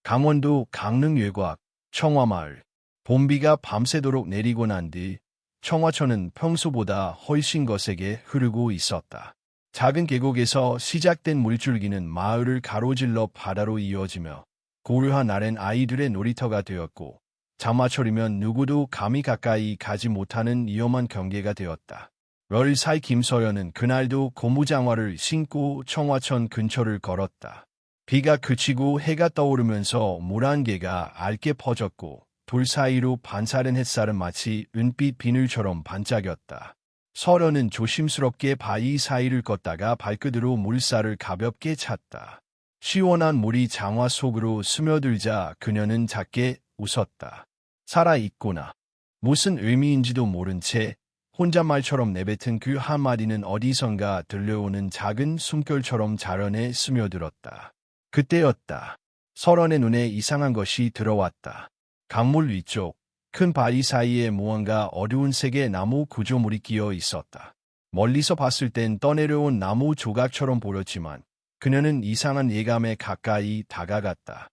강원도 강릉 외곽 청화마을. 봄비가 밤새도록 내리고 난 뒤 청화천은 평소보다 훨씬 거세게 흐르고 있었다. 작은 계곡에서 시작된 물줄기는 마을을 가로질러 바다로 이어지며 고요한 날엔 아이들의 놀이터가 되었고 장마철이면 누구도 감히 가까이 가지 못하는 위험한 경계가 되었다. 열흘 사이 김서연은 그날도 고무장화를 신고 청화천 근처를 걸었다. 비가 그치고 해가 떠오르면서 물 한 개가 얇게 퍼졌고 돌 사이로 반사된 햇살은 마치 은빛 비늘처럼 반짝였다. 서연은 조심스럽게 바위 사이를 걷다가 발끝으로 물살을 가볍게 찼다. 시원한 물이 장화 속으로 스며들자 그녀는 작게 웃었다. 살아있구나. 무슨 의미인지도 모른 채 혼잣말처럼 내뱉은 그 한마디는 어디선가 들려오는 작은 숨결처럼 자연에 스며들었다. 그때였다. 설원의 눈에 이상한 것이 들어왔다. 강물 위쪽 큰 바위 사이에 무언가 어두운 색의 나무 구조물이 끼어 있었다. 멀리서 봤을 땐 떠내려온 나무 조각처럼 보였지만 그녀는 이상한 예감에 가까이 다가갔다.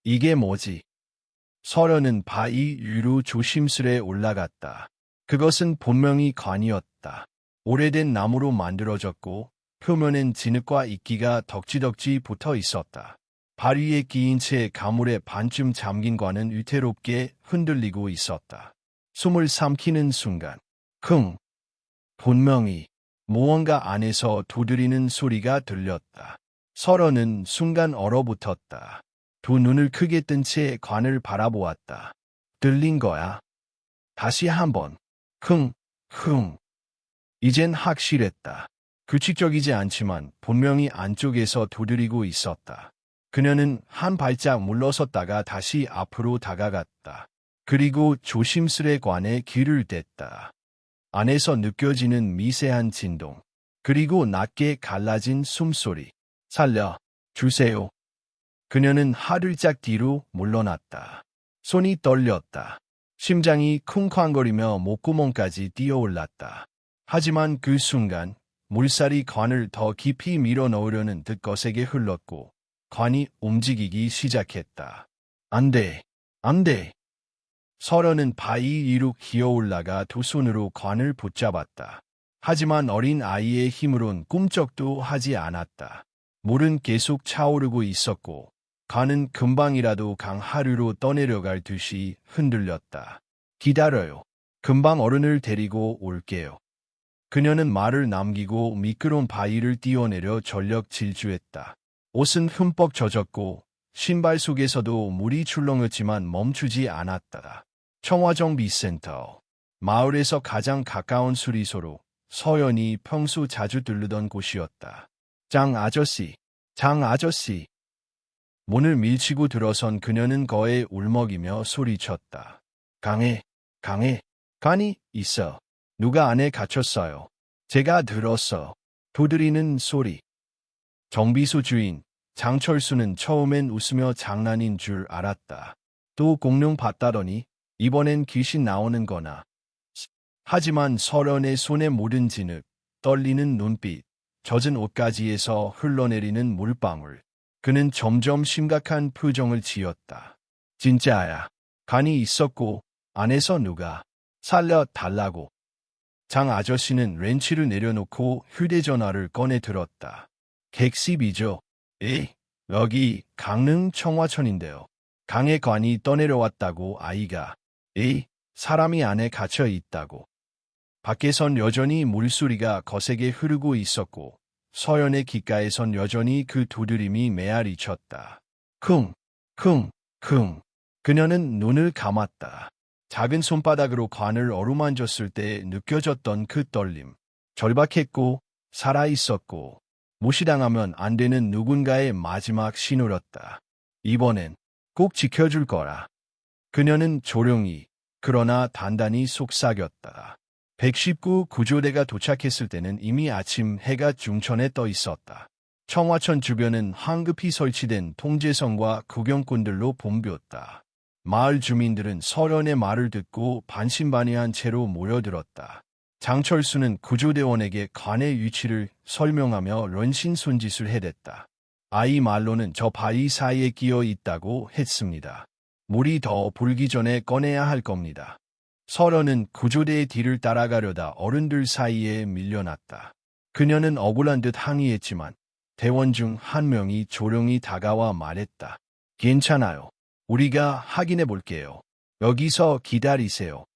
이게 뭐지? 설원은 바위 위로 조심스레 올라갔다. 그것은 분명히 관이었다. 오래된 나무로 만들어졌고 표면엔 진흙과 이끼가 덕지덕지 붙어 있었다. 발 위에 끼인 채 가물에 반쯤 잠긴 관은 위태롭게 흔들리고 있었다. 숨을 삼키는 순간, 분명히 무언가 안에서 두드리는 소리가 들렸다. 설원은 순간 얼어붙었다. 두 눈을 크게 뜬 채 관을 바라보았다. 들린 거야. 다시 한번. 이젠 확실했다. 규칙적이지 않지만 분명히 안쪽에서 두드리고 있었다. 그녀는 한 발짝 물러섰다가 다시 앞으로 다가갔다. 그리고 조심스레 관에 귀를 댔다. 안에서 느껴지는 미세한 진동, 그리고 낮게 갈라진 숨소리. 살려 주세요. 그녀는 하들짝 뒤로 물러났다. 손이 떨렸다. 심장이 쿵쾅거리며 목구멍까지 뛰어올랐다. 하지만 그 순간 물살이 관을 더 깊이 밀어넣으려는 듯 거세게 흘렀고 관이 움직이기 시작했다. 안 돼, 안 돼. 설원은 바위 위로 기어올라가 두 손으로 관을 붙잡았다. 하지만 어린 아이의 힘으론 꿈쩍도 하지 않았다. 물은 계속 차오르고 있었고 관은 금방이라도 강 하류로 떠내려갈 듯이 흔들렸다. 기다려요. 금방 어른을 데리고 올게요. 그녀는 말을 남기고 미끄러운 바위를 뛰어내려 전력 질주했다. 옷은 흠뻑 젖었고 신발 속에서도 물이 출렁였지만 멈추지 않았다. 청화정비센터. 마을에서 가장 가까운 수리소로 서연이 평소 자주 들르던 곳이었다. 장 아저씨, 장 아저씨. 문을 밀치고 들어선 그녀는 거에 울먹이며 소리쳤다. 강해, 관이 있어. 누가 안에 갇혔어요. 제가 들었어. 두드리는 소리. 정비소 주인, 장철수는 처음엔 웃으며 장난인 줄 알았다. 또 공룡 봤다더니 이번엔 귀신 나오는 거나. 하지만 설연의 손에 묻은 진흙, 떨리는 눈빛, 젖은 옷가지에서 흘러내리는 물방울. 그는 점점 심각한 표정을 지었다. 진짜야. 관이 있었고 안에서 누가 살려달라고. 장 아저씨는 렌치를 내려놓고 휴대전화를 꺼내 들었다. 객십이죠. 여기 강릉 청화천인데요. 강에 관이 떠내려왔다고 아이가. 사람이 안에 갇혀 있다고. 밖에선 여전히 물소리가 거세게 흐르고 있었고 서연의 귓가에선 여전히 그 두드림이 메아리쳤다. 그녀는 눈을 감았다. 작은 손바닥으로 관을 어루만졌을 때 느껴졌던 그 떨림. 절박했고 살아있었고 무시당하면 안 되는 누군가의 마지막 신호였다. 이번엔 꼭 지켜줄 거라. 그녀는 조용히 그러나 단단히 속삭였다. 119 구조대가 도착했을 때는 이미 아침 해가 중천에 떠 있었다. 청화천 주변은 황급히 설치된 통제선과 구경꾼들로 붐볐다. 마을 주민들은 서연의 말을 듣고 반신반의한 채로 모여들었다. 장철수는 구조대원에게 관의 위치를 설명하며 런신 손짓을 해댔다. 아이 말로는 저 바위 사이에 끼어 있다고 했습니다. 물이 더 불기 전에 꺼내야 할 겁니다. 설어는 구조대의 뒤를 따라가려다 어른들 사이에 밀려났다. 그녀는 억울한 듯 항의했지만 대원 중 한 명이 조용히 다가와 말했다. 괜찮아요. 우리가 확인해 볼게요. 여기서 기다리세요.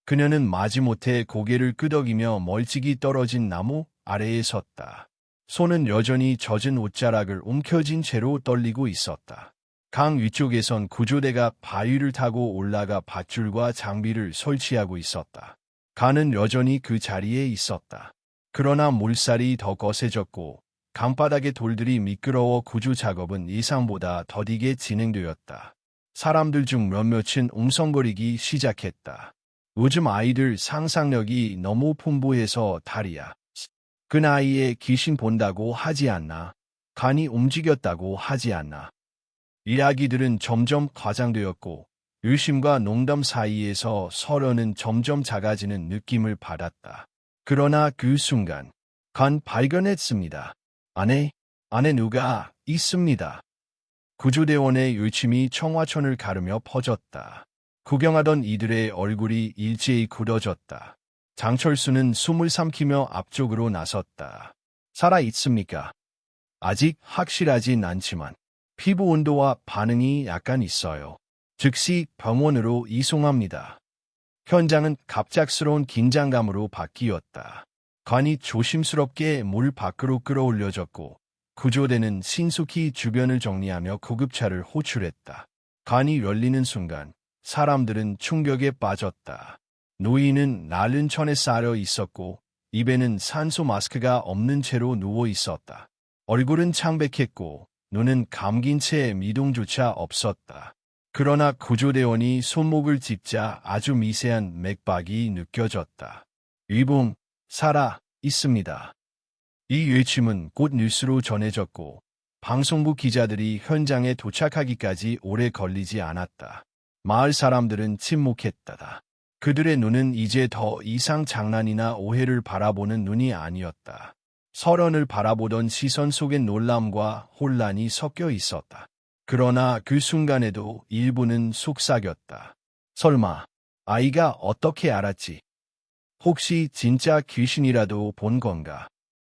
그녀는 마지못해 고개를 끄덕이며 멀찍이 떨어진 나무 아래에 섰다. 손은 여전히 젖은 옷자락을 움켜쥔 채로 떨리고 있었다. 강 위쪽에선 구조대가 바위를 타고 올라가 밧줄과 장비를 설치하고 있었다. 간은 여전히 그 자리에 있었다. 그러나 물살이 더 거세졌고 강바닥의 돌들이 미끄러워 구조 작업은 예상보다 더디게 진행되었다. 사람들 중 몇몇은 웅성거리기 시작했다. 요즘 아이들 상상력이 너무 풍부해서 다리야. 그 나이에 귀신 본다고 하지 않나. 간이 움직였다고 하지 않나. 이야기들은 점점 과장되었고 의심과 농담 사이에서 서로는 점점 작아지는 느낌을 받았다. 그러나 그 순간 간 발견했습니다. 안에 누가 있습니다. 구조대원의 요침이 청화천을 가르며 퍼졌다. 구경하던 이들의 얼굴이 일제히 굳어졌다. 장철수는 숨을 삼키며 앞쪽으로 나섰다. 살아 있습니까? 아직 확실하진 않지만 피부 온도와 반응이 약간 있어요. 즉시 병원으로 이송합니다. 현장은 갑작스러운 긴장감으로 바뀌었다. 관이 조심스럽게 물 밖으로 끌어올려졌고 구조대는 신속히 주변을 정리하며 구급차를 호출했다. 관이 열리는 순간 사람들은 충격에 빠졌다. 노인은 낡은 천에 쌓여 있었고 입에는 산소 마스크가 없는 채로 누워 있었다. 얼굴은 창백했고 눈은 감긴 채 미동조차 없었다. 그러나 구조대원이 손목을 짚자 아주 미세한 맥박이 느껴졌다. 위봉, 살아 있습니다. 이 외침은 곧 뉴스로 전해졌고 방송국 기자들이 현장에 도착하기까지 오래 걸리지 않았다. 마을 사람들은 침묵했다. 그들의 눈은 이제 더 이상 장난이나 오해를 바라보는 눈이 아니었다. 설원을 바라보던 시선 속엔 놀람과 혼란이 섞여 있었다. 그러나 그 순간에도 일부는 속삭였다. 설마 아이가 어떻게 알았지? 혹시 진짜 귀신이라도 본 건가?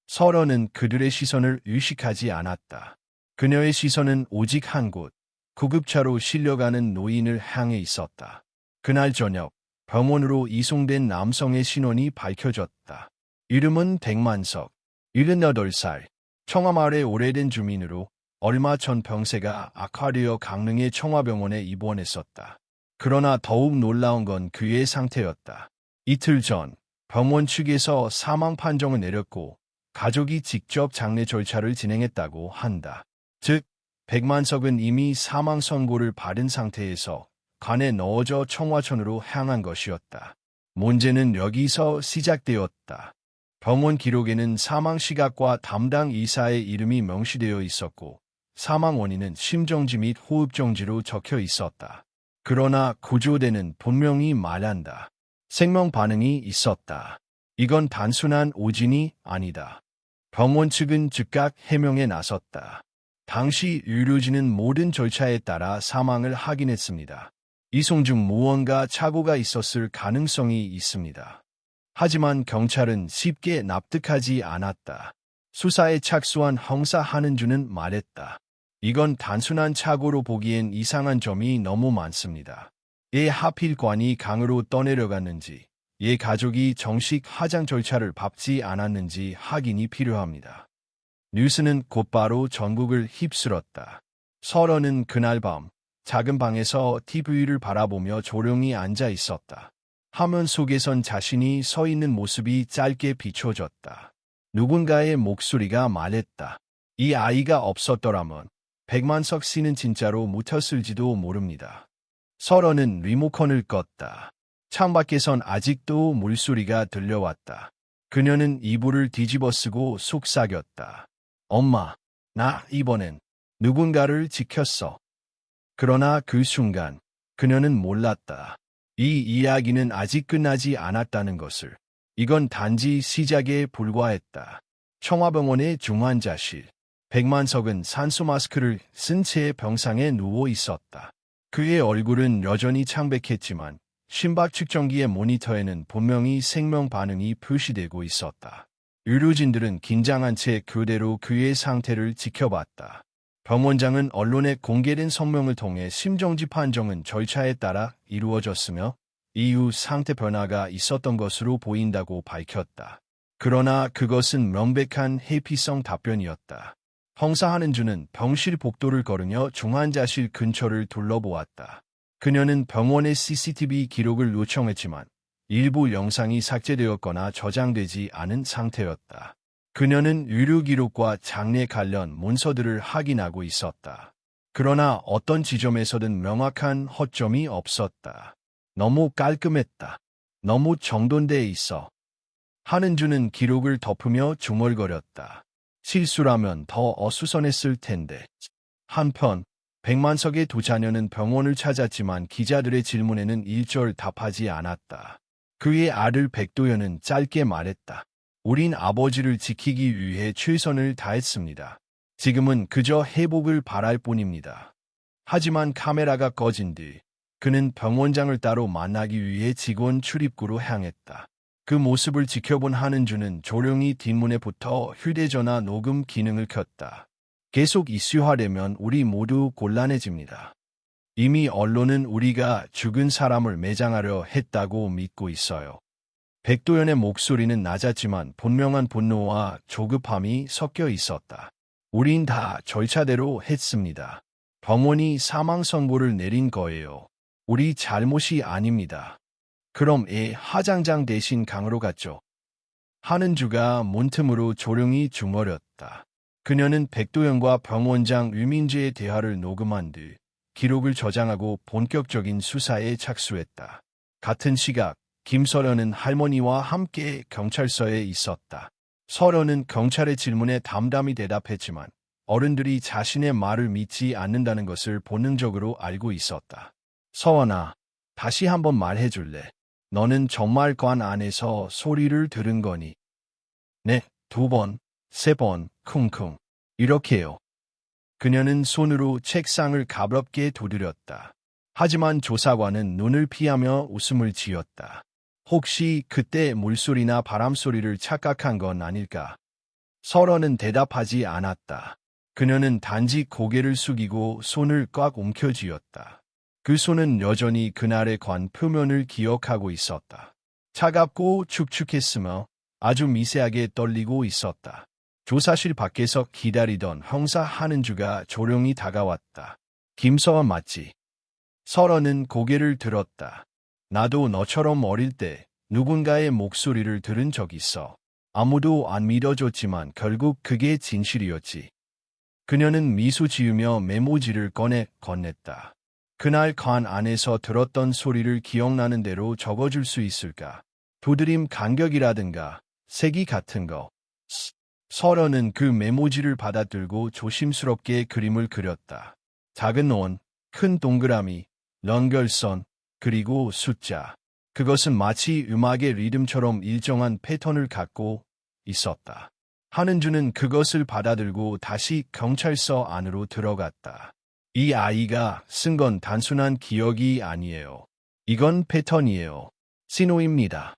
설원은 그들의 시선을 의식하지 않았다. 그녀의 시선은 오직 한 곳, 구급차로 실려가는 노인을 향해 있었다. 그날 저녁 병원으로 이송된 남성의 신원이 밝혀졌다. 이름은 백만석, 78살, 청화마을의 오래된 주민으로 얼마 전 병세가 악화되어 강릉의 청화병원에 입원했었다. 그러나 더욱 놀라운 건 그의 상태였다. 이틀 전 병원 측에서 사망 판정을 내렸고 가족이 직접 장례 절차를 진행했다고 한다. 즉, 백만석은 이미 사망 선고를 받은 상태에서 간에 넣어져 청화천으로 향한 것이었다. 문제는 여기서 시작되었다. 병원 기록에는 사망 시각과 담당 의사의 이름이 명시되어 있었고 사망 원인은 심정지 및 호흡정지로 적혀 있었다. 그러나 구조대는 분명히 말한다. 생명 반응이 있었다. 이건 단순한 오진이 아니다. 병원 측은 즉각 해명에 나섰다. 당시 의료진은 모든 절차에 따라 사망을 확인했습니다. 이송 중 무언가 착오가 있었을 가능성이 있습니다. 하지만 경찰은 쉽게 납득하지 않았다. 수사에 착수한 형사 한은주는 말했다. 이건 단순한 착오로 보기엔 이상한 점이 너무 많습니다. 왜 하필 관이 강으로 떠내려갔는지, 왜 가족이 정식 화장 절차를 밟지 않았는지 확인이 필요합니다. 뉴스는 곧바로 전국을 휩쓸었다. 설원은 그날 밤 작은 방에서 TV를 바라보며 조용히 앉아 있었다. 화면 속에선 자신이 서 있는 모습이 짧게 비춰졌다. 누군가의 목소리가 말했다. 이 아이가 없었더라면 백만석 씨는 진짜로 묻혔을지도 모릅니다. 설원은 리모컨을 껐다. 창밖에선 아직도 물소리가 들려왔다. 그녀는 이불을 뒤집어쓰고 속삭였다. 엄마, 나 이번엔 누군가를 지켰어. 그러나 그 순간 그녀는 몰랐다. 이 이야기는 아직 끝나지 않았다는 것을. 이건 단지 시작에 불과했다. 청화병원의 중환자실. 백만석은 산소 마스크를 쓴 채 병상에 누워 있었다. 그의 얼굴은 여전히 창백했지만 심박 측정기의 모니터에는 분명히 생명 반응이 표시되고 있었다. 의료진들은 긴장한 채 그대로 그의 상태를 지켜봤다. 병원장은 언론에 공개된 성명을 통해 심정지 판정은 절차에 따라 이루어졌으며 이후 상태 변화가 있었던 것으로 보인다고 밝혔다. 그러나 그것은 명백한 회피성 답변이었다. 형사 한은주는 병실 복도를 걸으며 중환자실 근처를 둘러보았다. 그녀는 병원의 CCTV 기록을 요청했지만 일부 영상이 삭제되었거나 저장되지 않은 상태였다. 그녀는 의료 기록과 장례 관련 문서들을 확인하고 있었다. 그러나 어떤 지점에서든 명확한 허점이 없었다. 너무 깔끔했다. 너무 정돈돼 있어. 한은주는 기록을 덮으며 중얼거렸다. 실수라면 더 어수선했을 텐데. 한편 백만석의 두 자녀는 병원을 찾았지만 기자들의 질문에는 일절 답하지 않았다. 그의 아들 백도연은 짧게 말했다. 우린 아버지를 지키기 위해 최선을 다했습니다. 지금은 그저 회복을 바랄 뿐입니다. 하지만 카메라가 꺼진 뒤 그는 병원장을 따로 만나기 위해 직원 출입구로 향했다. 그 모습을 지켜본 한은주는 조용히 뒷문에 붙어 휴대전화 녹음 기능을 켰다. 계속 이슈화되면 우리 모두 곤란해집니다. 이미 언론은 우리가 죽은 사람을 매장하려 했다고 믿고 있어요. 백도연의 목소리는 낮았지만 분명한 분노와 조급함이 섞여 있었다. 우린 다 절차대로 했습니다. 병원이 사망 선고를 내린 거예요. 우리 잘못이 아닙니다. 그럼 하장장 대신 강으로 갔죠. 한은주가 문틈으로 조용히 중얼였다. 그녀는 백도연과 병원장 유민재의 대화를 녹음한 뒤 기록을 저장하고 본격적인 수사에 착수했다. 같은 시각 김설현은 할머니와 함께 경찰서에 있었다. 설현은 경찰의 질문에 담담히 대답했지만 어른들이 자신의 말을 믿지 않는다는 것을 본능적으로 알고 있었다. 서원아, 다시 한번 말해줄래? 너는 정말 관 안에서 소리를 들은 거니? 네, 2번, 3번, 쿵쿵. 이렇게요. 그녀는 손으로 책상을 가볍게 두드렸다. 하지만 조사관은 눈을 피하며 웃음을 지었다. 혹시 그때 물소리나 바람소리를 착각한 건 아닐까? 설원은 대답하지 않았다. 그녀는 단지 고개를 숙이고 손을 꽉 움켜쥐었다. 그 손은 여전히 그날의 관 표면을 기억하고 있었다. 차갑고 축축했으며 아주 미세하게 떨리고 있었다. 조사실 밖에서 기다리던 형사 한은주가 조용히 다가왔다. 김서원 맞지? 설원은 고개를 들었다. 나도 너처럼 어릴 때 누군가의 목소리를 들은 적 있어. 아무도 안 믿어줬지만 결국 그게 진실이었지. 그녀는 미소 지으며 메모지를 꺼내 건넸다. 그날 관 안에서 들었던 소리를 기억나는 대로 적어줄 수 있을까? 두드림 간격이라든가 색이 같은 거. 설현은 그 메모지를 받아들고 조심스럽게 그림을 그렸다. 작은 원, 큰 동그라미, 연결선, 그리고 숫자. 그것은 마치 음악의 리듬처럼 일정한 패턴을 갖고 있었다. 한은주는 그것을 받아들고 다시 경찰서 안으로 들어갔다. 이 아이가 쓴 건 단순한 기억이 아니에요. 이건 패턴이에요. 신호입니다.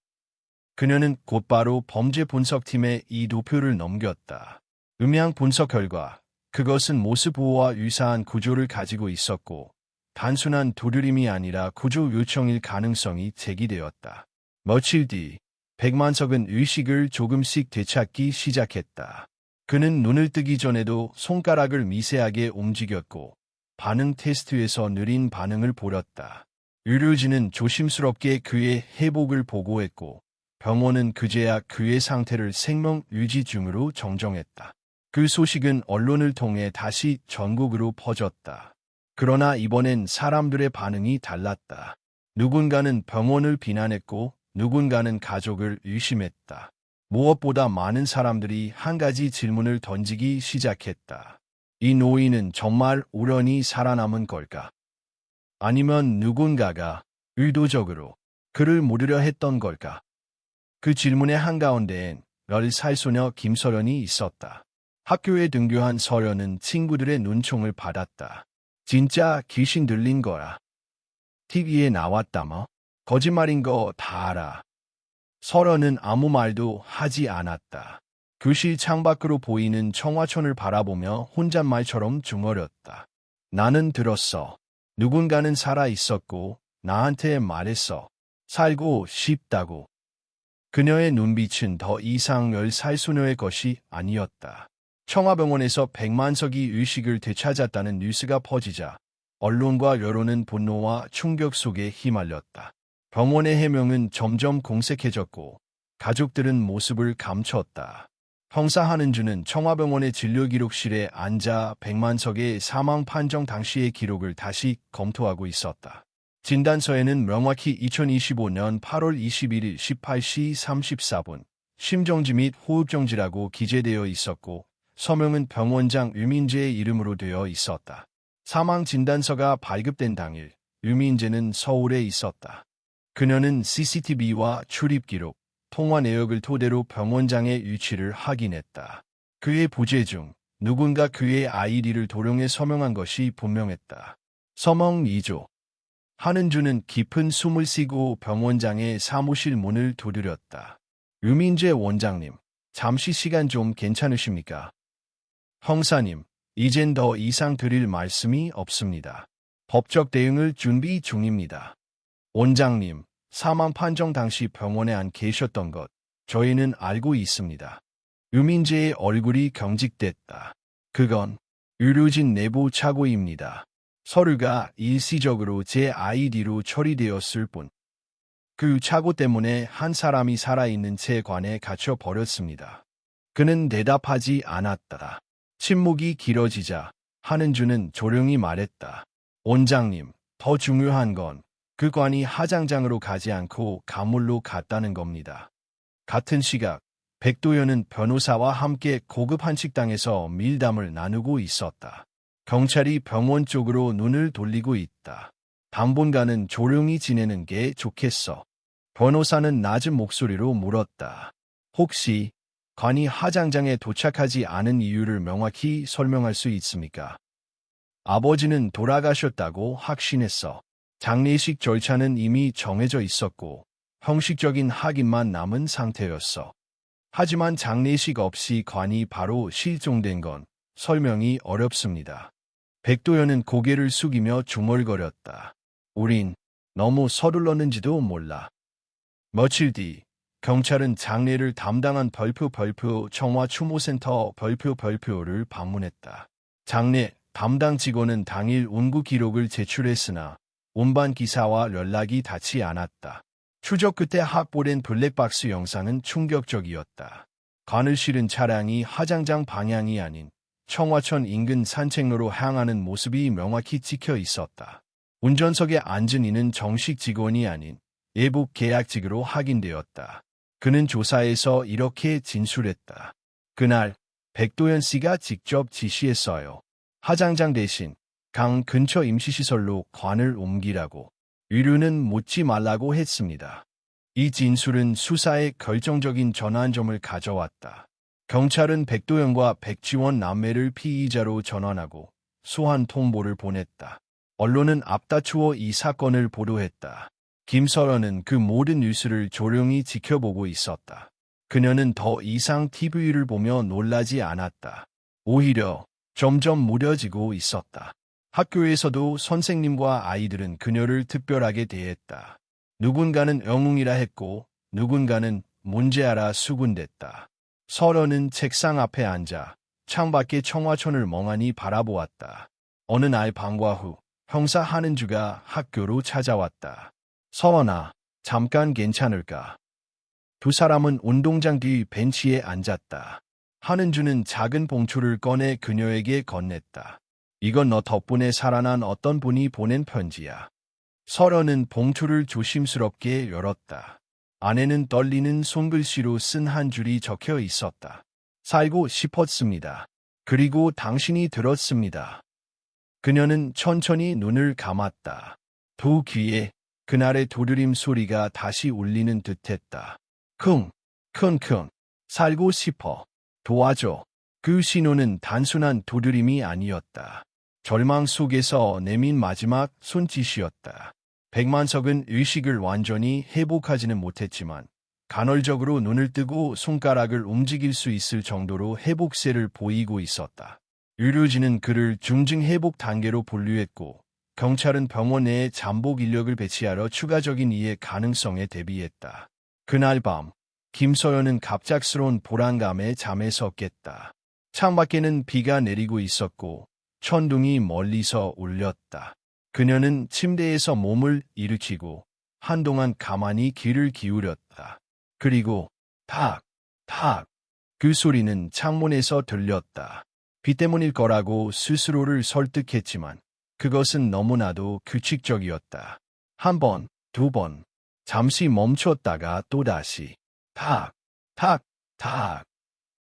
그녀는 곧바로 범죄 분석팀에 이 도표를 넘겼다. 음향 분석 결과 그것은 모습보호와 유사한 구조를 가지고 있었고 단순한 두드림이 아니라 구조 요청일 가능성이 제기되었다. 며칠 뒤 백만석은 의식을 조금씩 되찾기 시작했다. 그는 눈을 뜨기 전에도 손가락을 미세하게 움직였고 반응 테스트에서 느린 반응을 보였다. 의료진은 조심스럽게 그의 회복을 보고했고 병원은 그제야 그의 상태를 생명 유지 중으로 정정했다. 그 소식은 언론을 통해 다시 전국으로 퍼졌다. 그러나 이번엔 사람들의 반응이 달랐다. 누군가는 병원을 비난했고 누군가는 가족을 의심했다. 무엇보다 많은 사람들이 한 가지 질문을 던지기 시작했다. 이 노인은 정말 우연히 살아남은 걸까? 아니면 누군가가 의도적으로 그를 물으려 했던 걸까? 그 질문의 한가운데엔 10살 소녀 김설현이 있었다. 학교에 등교한 서련은 친구들의 눈총을 받았다. 진짜 귀신 들린 거야. TV에 나왔다며? 거짓말인 거 다 알아. 서련은 아무 말도 하지 않았다. 교실 창밖으로 보이는 청화촌을 바라보며 혼잣말처럼 중얼였다. 나는 들었어. 누군가는 살아 있었고 나한테 말했어. 살고 싶다고. 그녀의 눈빛은 더 이상 10살 소녀의 것이 아니었다. 청화병원에서 100만석이 의식을 되찾았다는 뉴스가 퍼지자 언론과 여론은 분노와 충격 속에 휘말렸다. 병원의 해명은 점점 공색해졌고 가족들은 모습을 감췄다. 형사 한은주는 청화병원의 진료기록실에 앉아 100만석의 사망 판정 당시의 기록을 다시 검토하고 있었다. 진단서에는 명확히 2025년 8월 21일 18시 34분 심정지 및 호흡정지라고 기재되어 있었고 서명은 병원장 유민재의 이름으로 되어 있었다. 사망 진단서가 발급된 당일 유민재는 서울에 있었다. 그녀는 CCTV와 출입기록, 통화 내역을 토대로 병원장의 위치를 확인했다. 그의 부재 중 누군가 그의 아이디를 도용해 서명한 것이 분명했다. 서명 2조. 한은주는 깊은 숨을 쉬고 병원장의 사무실 문을 두드렸다. 유민재 원장님, 잠시 시간 좀 괜찮으십니까? 형사님, 이젠 더 이상 드릴 말씀이 없습니다. 법적 대응을 준비 중입니다. 원장님, 사망 판정 당시 병원에 안 계셨던 것 저희는 알고 있습니다. 유민재의 얼굴이 경직됐다. 그건 의료진 내부 착오입니다. 서류가 일시적으로 제 아이디로 처리되었을 뿐. 그 착오 때문에 한 사람이 살아있는 채 관에 갇혀버렸습니다. 그는 대답하지 않았다. 침묵이 길어지자 한은주는 조용히 말했다. 원장님, 더 중요한 건 그 관이 하장장으로 가지 않고 가물로 갔다는 겁니다. 같은 시각 백도연은 변호사와 함께 고급 한식당에서 밀담을 나누고 있었다. 경찰이 병원 쪽으로 눈을 돌리고 있다. 당분간은 조용히 지내는 게 좋겠어. 변호사는 낮은 목소리로 물었다. 혹시 관이 하장장에 도착하지 않은 이유를 명확히 설명할 수 있습니까? 아버지는 돌아가셨다고 확신했어. 장례식 절차는 이미 정해져 있었고 형식적인 확인만 남은 상태였어. 하지만 장례식 없이 관이 바로 실종된 건 설명이 어렵습니다. 백도연은 고개를 숙이며 중얼거렸다. 우린 너무 서둘렀는지도 몰라. 며칠 뒤 경찰은 장례를 담당한 벌표 청화추모센터 벌표를 방문했다. 장례 담당 직원은 당일 운구 기록을 제출했으나 운반 기사와 연락이 닿지 않았다. 추적 끝에 확보된 블랙박스 영상은 충격적이었다. 관을 실은 차량이 하장장 방향이 아닌 청화천 인근 산책로로 향하는 모습이 명확히 찍혀 있었다. 운전석에 앉은 이는 정식 직원이 아닌 예복 계약직으로 확인되었다. 그는 조사에서 이렇게 진술했다. 그날 백도연 씨가 직접 지시했어요. 하장장 대신 강 근처 임시시설로 관을 옮기라고. 의료는 묻지 말라고 했습니다. 이 진술은 수사에 결정적인 전환점을 가져왔다. 경찰은 백도연과 백지원 남매를 피의자로 전환하고 소환 통보를 보냈다. 언론은 앞다투어 이 사건을 보도했다. 김서연은 그 모든 뉴스를 조용히 지켜보고 있었다. 그녀는 더 이상 TV를 보며 놀라지 않았다. 오히려 점점 무뎌지고 있었다. 학교에서도 선생님과 아이들은 그녀를 특별하게 대했다. 누군가는 영웅이라 했고 누군가는 문제아라 수군댔다. 서련은 책상 앞에 앉아 창밖의 청화촌을 멍하니 바라보았다. 어느 날 방과 후 형사 한은주가 학교로 찾아왔다. 서원아, 잠깐 괜찮을까? 두 사람은 운동장 뒤 벤치에 앉았다. 한은주는 작은 봉투를 꺼내 그녀에게 건넸다. 이건 너 덕분에 살아난 어떤 분이 보낸 편지야. 서련은 봉투를 조심스럽게 열었다. 안에는 떨리는 손글씨로 쓴 한 줄이 적혀 있었다. 살고 싶었습니다. 그리고 당신이 들었습니다. 그녀는 천천히 눈을 감았다. 두 귀에 그날의 도드림 소리가 다시 울리는 듯했다. 킁, 킁킁, 살고 싶어. 도와줘. 그 신호는 단순한 두드림이 아니었다. 절망 속에서 내민 마지막 손짓이었다. 백만석은 의식을 완전히 회복하지는 못했지만 간헐적으로 눈을 뜨고 손가락을 움직일 수 있을 정도로 회복세를 보이고 있었다. 의료진은 그를 중증 회복 단계로 분류했고 경찰은 병원 내에 잠복 인력을 배치하러 추가적인 이해 가능성에 대비했다. 그날 밤 김서연은 갑작스러운 불안감에 잠에서 깼다. 창밖에는 비가 내리고 있었고 천둥이 멀리서 울렸다. 그녀는 침대에서 몸을 일으키고 한동안 가만히 귀를 기울였다. 그리고 탁, 탁, 그 소리는 창문에서 들렸다. 비 때문일 거라고 스스로를 설득했지만 그것은 너무나도 규칙적이었다. 한 번, 두 번, 잠시 멈췄다가 또다시 탁, 탁, 탁.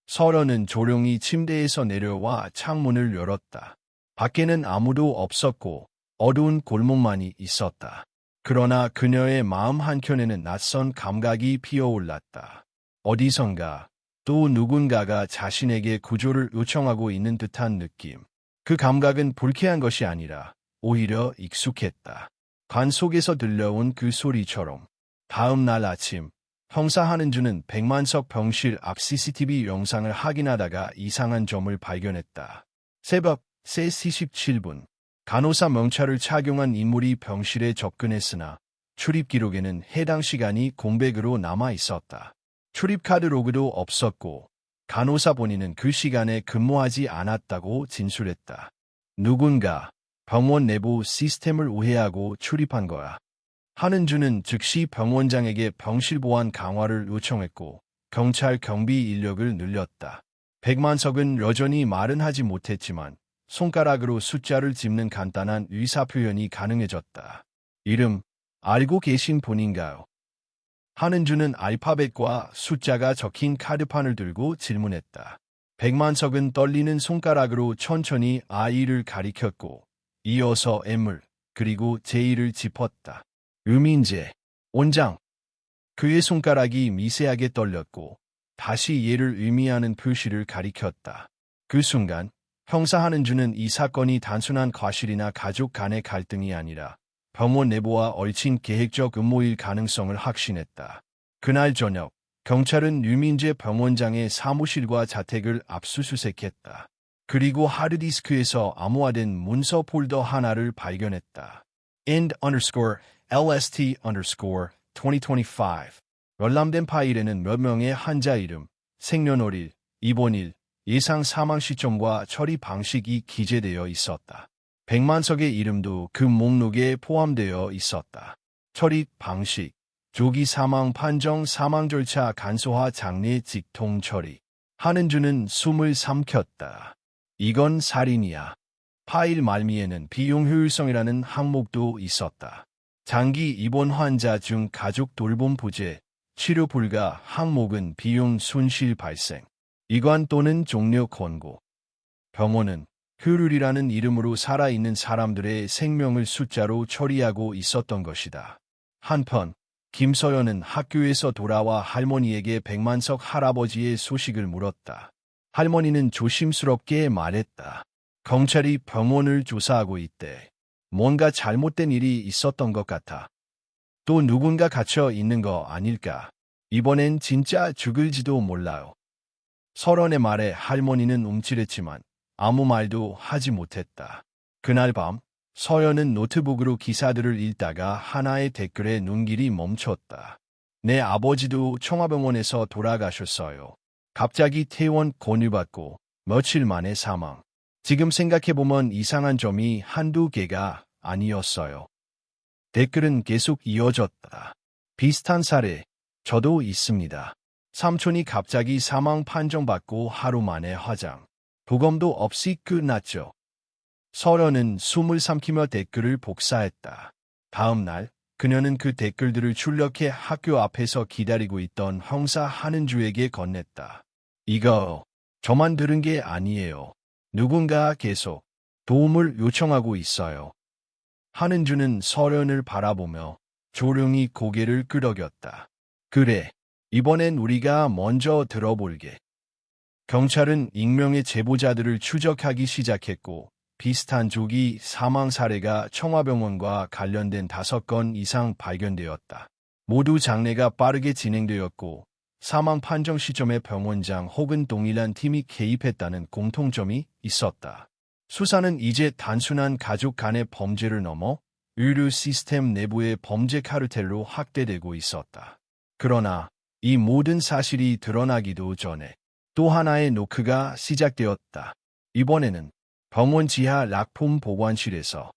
서연은 조용히 침대에서 내려와 창문을 열었다. 밖에는 아무도 없었고 어두운 골목만이 있었다. 그러나 그녀의 마음 한켠에는 낯선 감각이 피어올랐다. 어디선가 또 누군가가 자신에게 구조를 요청하고 있는 듯한 느낌. 그 감각은 불쾌한 것이 아니라 오히려 익숙했다. 관 속에서 들려온 그 소리처럼. 다음 날 아침 형사 한은주는 백만석 병실 앞 CCTV 영상을 확인하다가 이상한 점을 발견했다. 새벽 3시 17분 간호사 명찰을 착용한 인물이 병실에 접근했으나 출입 기록에는 해당 시간이 공백으로 남아 있었다. 출입 카드 로그도 없었고 간호사 본인은 그 시간에 근무하지 않았다고 진술했다. 누군가 병원 내부 시스템을 오해하고 출입한 거야. 한은주는 즉시 병원장에게 병실 보안 강화를 요청했고 경찰 경비 인력을 늘렸다. 백만석은 여전히 말은 하지 못했지만 손가락으로 숫자를 짚는 간단한 의사표현이 가능해졌다. 이름, 알고 계신 분인가요? 한은주는 알파벳과 숫자가 적힌 카드판을 들고 질문했다. 백만석은 떨리는 손가락으로 천천히 I를 가리켰고 이어서 M을 그리고 J를 짚었다. 유민재, 원장. 그의 손가락이 미세하게 떨렸고 다시 얘를 의미하는 표시를 가리켰다. 그 순간 형사 한은주는 이 사건이 단순한 과실이나 가족 간의 갈등이 아니라 병원 내부와 얽힌 계획적 음모일 가능성을 확신했다. 그날 저녁 경찰은 유민재 병원장의 사무실과 자택을 압수수색했다. 그리고 하드디스크에서 암호화된 문서 폴더 하나를 발견했다. end_lst_2025 열람된 파일에는 몇 명의 환자 이름, 생년월일, 입원일, 예상 사망 시점과 처리 방식이 기재되어 있었다. 백만석의 이름도 그 목록에 포함되어 있었다. 처리 방식, 조기 사망 판정 사망 절차 간소화 장례 직통 처리. 한은주는 숨을 삼켰다. 이건 살인이야. 파일 말미에는 비용 효율성이라는 항목도 있었다. 장기 입원 환자 중 가족 돌봄 부재, 치료 불가 항목은 비용 손실 발생. 이관 또는 종료 권고. 병원은 효율이라는 이름으로 살아있는 사람들의 생명을 숫자로 처리하고 있었던 것이다. 한편 김서연은 학교에서 돌아와 할머니에게 백만석 할아버지의 소식을 물었다. 할머니는 조심스럽게 말했다. 경찰이 병원을 조사하고 있대. 뭔가 잘못된 일이 있었던 것 같아. 또 누군가 갇혀 있는 거 아닐까. 이번엔 진짜 죽을지도 몰라요. 서연의 말에 할머니는 움찔했지만 아무 말도 하지 못했다. 그날 밤 서연은 노트북으로 기사들을 읽다가 하나의 댓글에 눈길이 멈췄다. 내 아버지도 청와병원에서 돌아가셨어요. 갑자기 퇴원 권유받고 며칠 만에 사망. 지금 생각해보면 이상한 점이 한두 개가 아니었어요. 댓글은 계속 이어졌다. 비슷한 사례, 저도 있습니다. 삼촌이 갑자기 사망 판정받고 하루 만에 화장. 부검도 없이 끝났죠. 서연은 숨을 삼키며 댓글을 복사했다. 다음 날 그녀는 그 댓글들을 출력해 학교 앞에서 기다리고 있던 형사 한은주에게 건넸다. 이거 저만 들은 게 아니에요. 누군가 계속 도움을 요청하고 있어요. 한은주는 서연을 바라보며 조용히 고개를 끄덕였다. 그래, 이번엔 우리가 먼저 들어볼게. 경찰은 익명의 제보자들을 추적하기 시작했고 비슷한 조기 사망 사례가 청와병원과 관련된 5건 이상 발견되었다. 모두 장례가 빠르게 진행되었고 사망 판정 시점에 병원장 혹은 동일한 팀이 개입했다는 공통점이 있었다. 수사는 이제 단순한 가족 간의 범죄를 넘어 의료 시스템 내부의 범죄 카르텔로 확대되고 있었다. 그러나 이 모든 사실이 드러나기도 전에 또 하나의 노크가 시작되었다. 이번에는 병원 지하 락품 보관실에서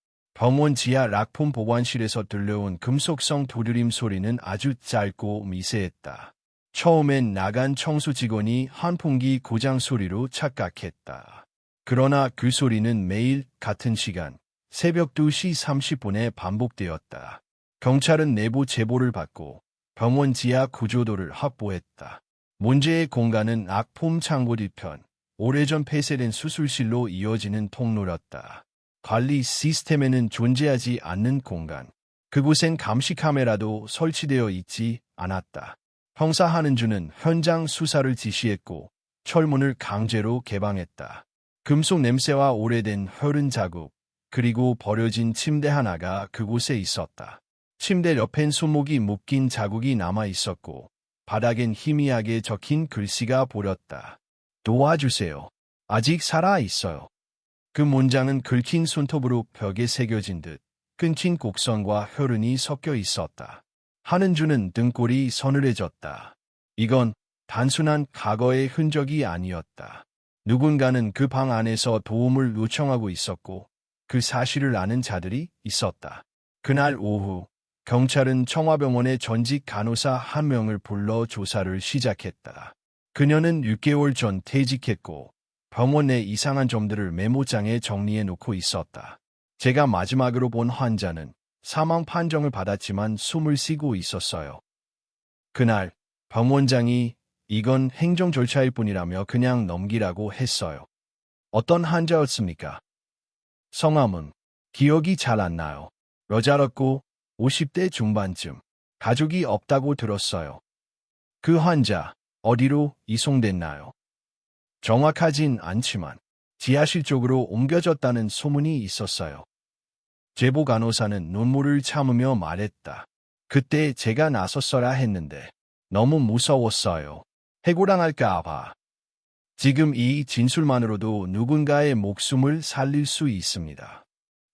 들려온 금속성 두드림 소리는 아주 짧고 미세했다. 처음엔 나간 청소 직원이 환풍기 고장 소리로 착각했다. 그러나 그 소리는 매일 같은 시간, 새벽 2시 30분에 반복되었다. 경찰은 내부 제보를 받고 병원 지하 구조도를 확보했다. 문제의 공간은 악품 창고 뒤편, 오래전 폐쇄된 수술실로 이어지는 통로였다. 관리 시스템에는 존재하지 않는 공간. 그곳엔 감시 카메라도 설치되어 있지 않았다. 형사 한은주는 현장 수사를 지시했고 철문을 강제로 개방했다. 금속 냄새와 오래된 혈흔 자국, 그리고 버려진 침대 하나가 그곳에 있었다. 침대 옆엔 손목이 묶인 자국이 남아 있었고 바닥엔 희미하게 적힌 글씨가 보였다. 도와주세요. 아직 살아 있어요. 그 문장은 긁힌 손톱으로 벽에 새겨진 듯 끊긴 곡선과 혈흔이 섞여 있었다. 한은주는 등골이 서늘해졌다. 이건 단순한 과거의 흔적이 아니었다. 누군가는 그 방 안에서 도움을 요청하고 있었고 그 사실을 아는 자들이 있었다. 그날 오후 경찰은 청와병원의 전직 간호사 한 명을 불러 조사를 시작했다. 그녀는 6개월 전 퇴직했고 병원 내 이상한 점들을 메모장에 정리해 놓고 있었다. 제가 마지막으로 본 환자는 사망 판정을 받았지만 숨을 쉬고 있었어요. 그날 병원장이 이건 행정 절차일 뿐이라며 그냥 넘기라고 했어요. 어떤 환자였습니까? 성함은 기억이 잘 안 나요. 여자였고 50대 중반쯤. 가족이 없다고 들었어요. 그 환자 어디로 이송됐나요? 정확하진 않지만 지하실 쪽으로 옮겨졌다는 소문이 있었어요. 제보 간호사는 눈물을 참으며 말했다. 그때 제가 나섰어야 했는데 너무 무서웠어요. 해고당할까 봐. 지금 이 진술만으로도 누군가의 목숨을 살릴 수 있습니다.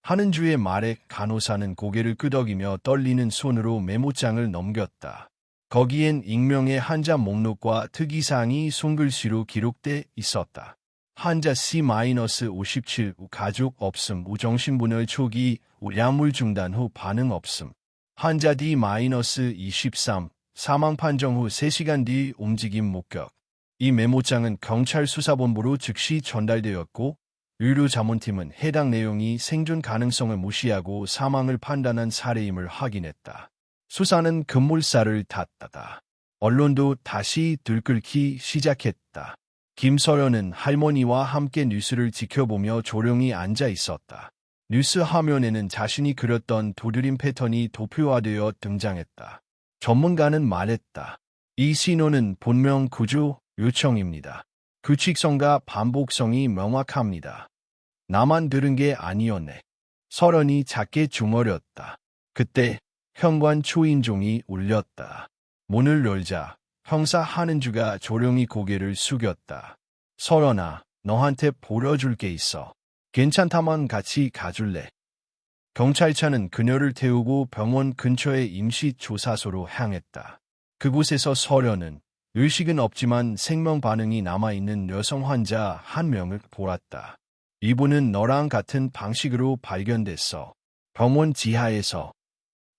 한은주의 말에 간호사는 고개를 끄덕이며 떨리는 손으로 메모장을 넘겼다. 거기엔 익명의 환자 목록과 특이사항이 손글씨로 기록돼 있었다. 환자 C-57 가족 없음 우정신분열 초기 약물 중단 후 반응 없음. 환자 D-23 사망 판정 후 3시간 뒤 움직임 목격. 이 메모장은 경찰 수사본부로 즉시 전달되었고 의료자문팀은 해당 내용이 생존 가능성을 무시하고 사망을 판단한 사례임을 확인했다. 수사는 급물살을 탔다. 언론도 다시 들끓기 시작했다. 김서연은 할머니와 함께 뉴스를 지켜보며 조용히 앉아 있었다. 뉴스 화면에는 자신이 그렸던 두드림 패턴이 도표화되어 등장했다. 전문가는 말했다. 이 신호는 본명 구조 요청입니다. 규칙성과 반복성이 명확합니다. 나만 들은 게 아니었네. 서연이 작게 중얼였다. 그때 현관 초인종이 울렸다. 문을 열자 형사 한은주가 조용히 고개를 숙였다. 서연아, 너한테 보여줄 게 있어. 괜찮다면 같이 가줄래? 경찰차는 그녀를 태우고 병원 근처의 임시조사소로 향했다. 그곳에서 서연은 의식은 없지만 생명 반응이 남아있는 여성 환자 한 명을 보았다. 이분은 너랑 같은 방식으로 발견됐어. 병원 지하에서.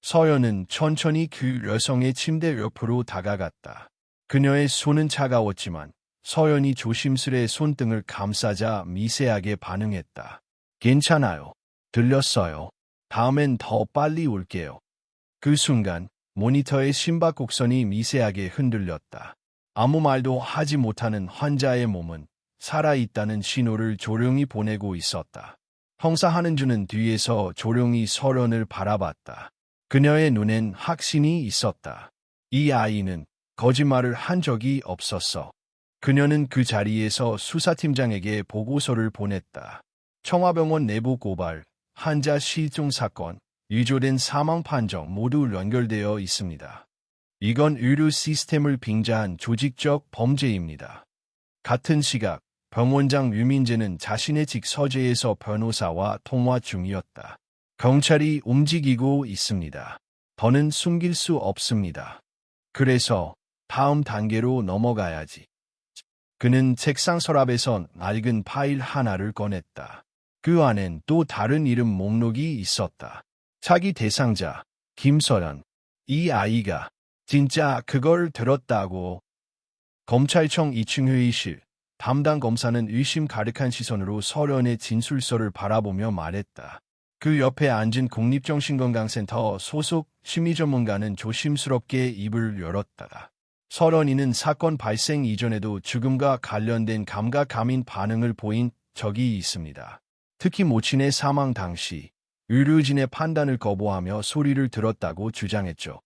서연은 천천히 그 여성의 침대 옆으로 다가갔다. 그녀의 손은 차가웠지만 서연이 조심스레 손등을 감싸자 미세하게 반응했다. 괜찮아요. 들렸어요. 다음엔 더 빨리 올게요. 그 순간 모니터의 심박 곡선이 미세하게 흔들렸다. 아무 말도 하지 못하는 환자의 몸은 살아있다는 신호를 조용히 보내고 있었다. 형사 한은주는 뒤에서 조용히 서연을 바라봤다. 그녀의 눈엔 확신이 있었다. 이 아이는 거짓말을 한 적이 없었어. 그녀는 그 자리에서 수사팀장에게 보고서를 보냈다. 청와병원 내부 고발, 환자 실종 사건, 위조된 사망 판정 모두 연결되어 있습니다. 이건 의료 시스템을 빙자한 조직적 범죄입니다. 같은 시각, 병원장 유민재는 자신의 직서재에서 변호사와 통화 중이었다. 경찰이 움직이고 있습니다. 더는 숨길 수 없습니다. 그래서 다음 단계로 넘어가야지. 그는 책상 서랍에서 낡은 파일 하나를 꺼냈다. 그 안엔 또 다른 이름 목록이 있었다. 차기 대상자, 김서연. 이 아이가 진짜 그걸 들었다고. 검찰청 2층 회의실. 담당 검사는 의심 가득한 시선으로 서연의 진술서를 바라보며 말했다. 그 옆에 앉은 국립정신건강센터 소속 심리전문가는 조심스럽게 입을 열었다. 서연이는 사건 발생 이전에도 죽음과 관련된 감각감인 반응을 보인 적이 있습니다. 특히 모친의 사망 당시 의료진의 판단을 거부하며 소리를 들었다고 주장했죠.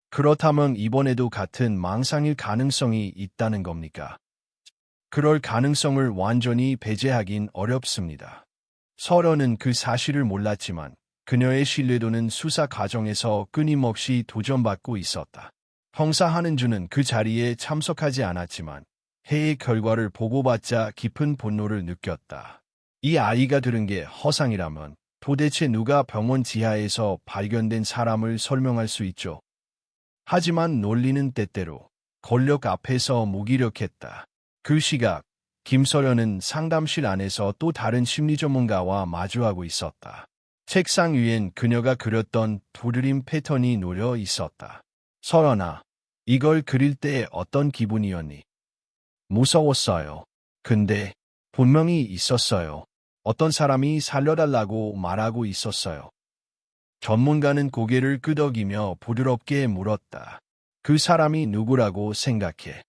그렇다면 이번에도 같은 망상일 가능성이 있다는 겁니까? 그럴 가능성을 완전히 배제하긴 어렵습니다. 서연은 그 사실을 몰랐지만 그녀의 신뢰도는 수사 과정에서 끊임없이 도전받고 있었다. 형사 한은주는 그 자리에 참석하지 않았지만 회의 결과를 보고받자 깊은 분노를 느꼈다. 이 아이가 들은 게 허상이라면 도대체 누가 병원 지하에서 발견된 사람을 설명할 수 있죠? 하지만 논리는 때때로 권력 앞에서 무기력했다. 그 시각, 김서연은 상담실 안에서 또 다른 심리 전문가와 마주하고 있었다. 책상 위엔 그녀가 그렸던 두드림 패턴이 놓여 있었다. 서연아, 이걸 그릴 때 어떤 기분이었니? 무서웠어요. 근데 분명히 있었어요. 어떤 사람이 살려달라고 말하고 있었어요. 전문가는 고개를 끄덕이며 부드럽게 물었다. 그 사람이 누구라고 생각해?